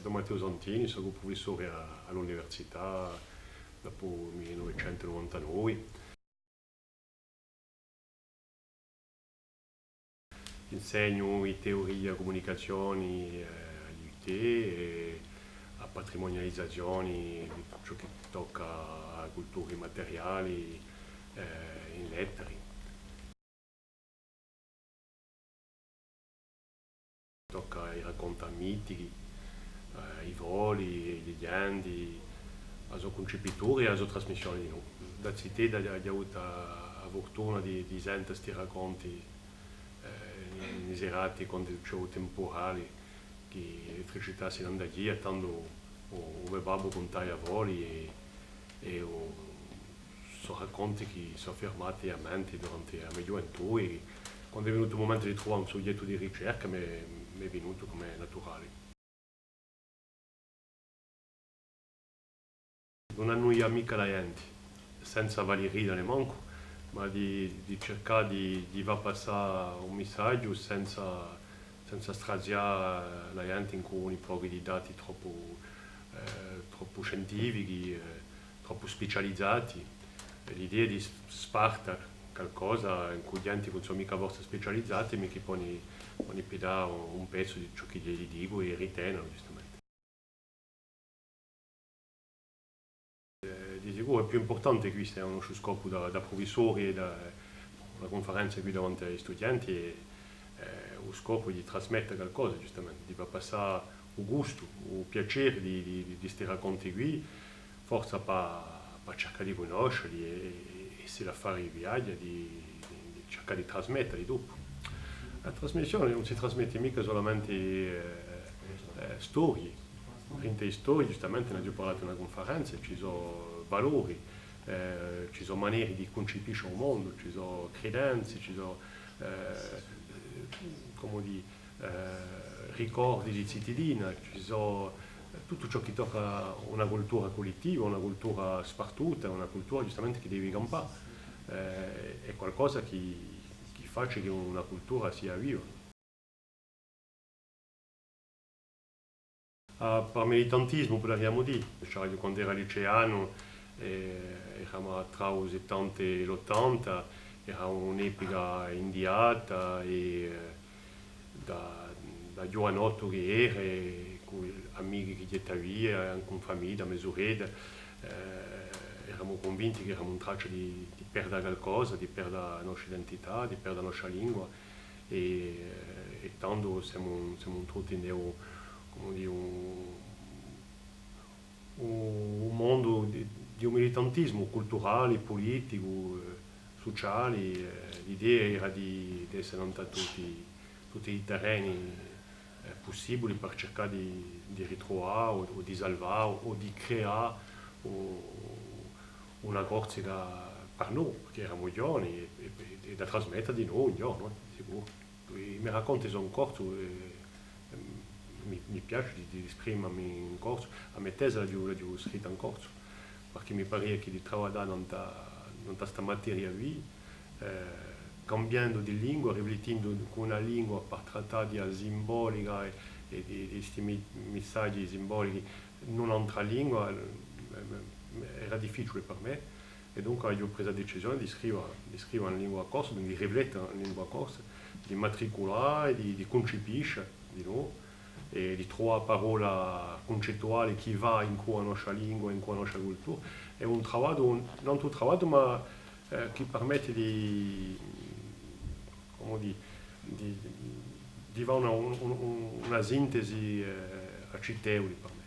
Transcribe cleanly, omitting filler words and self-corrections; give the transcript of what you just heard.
Don Matteo Santini, sono professore all'università dopo il 1999. Insegno in teoria comunicazioni agli UT e a patrimonializzazioni di ciò che tocca a culture materiali in letteri. Tocca i raccontamenti, i voli, i leggende, la sua concepitura e la sua trasmissione. Da città abbiamo avuto la fortuna di sentire questi racconti miserati con dei show temporali che l'elettricità si non da via, tanto come babbo contare a voli e sono racconti che sono fermati a mente durante la mia gioventù e quando è venuto il momento di trovare un soggetto di ricerca mi è venuto come naturale. Non annoia mica la gente, senza voler ridere manco, ma di cercare di far passare un messaggio senza straziare la gente in con i pochi di dati troppo scientifici, troppo specializzati. L'idea di spartare qualcosa in cui gli enti non sono mica forse specializzati, ma che poi dare un pezzo di ciò che gli dico e ritengono giustamente. Di sicuro è più importante questo è uno scopo da professori, da una conferenza qui davanti agli studenti, lo scopo di trasmettere qualcosa, giustamente, di far passare il gusto, il piacere di questi racconti qui, forse per cercare di conoscerli e se la fare i viaggi, di cercare di trasmetterli dopo. La trasmissione non si trasmette mica solamente storie, in storie giustamente ne abbiamo parlato in una conferenza, ci sono valori, ci sono maniere di concepire il mondo, ci sono credenze, ci sono come dire, ricordi di cittadina, ci sono tutto ciò che tocca una cultura collettiva, una cultura spartuta, una cultura giustamente che devi campare, è qualcosa che fa che una cultura sia viva. Per militantismo potremmo dire, cioè, io quando ero liceano eravamo tra i 70 e l'80, era un'epoca indiata e da giovanotto che era, con amici che erano via, anche con famiglia, mia sorella, eravamo convinti che eravamo in traccia di perdere qualcosa, di perdere la nostra identità, di perdere la nostra lingua e tanto siamo tutti in come dire, un mondo di un militantismo culturale, politico, sociale. L'idea era di essere andati tutti i terreni possibili per cercare di ritrovare o di salvare o di creare una Corsica per noi, perché eravamo giovani e da trasmettere di noi un giorno, sicuro. I miei racconti sono corti. Mi piace di esprimermi in corso, a me tesi l'ho scritta in corso, perché mi pare che di lavorare in questa materia qui, cambiando di lingua, riflettendo con una lingua per trattare di simbolica e di questi messaggi simbolici in un'altra lingua, era difficile per me e dunque ho preso la decisione di scrivere in lingua corsa, di riflettere in lingua corsa, di matricolare, di concepire di nuovo e di trovare parola concettuale che va in cui la nostra lingua, in cui la nostra cultura. È un lavoro, non un lavoro, ma che permette come dire, di fare una sintesi accettevole per me.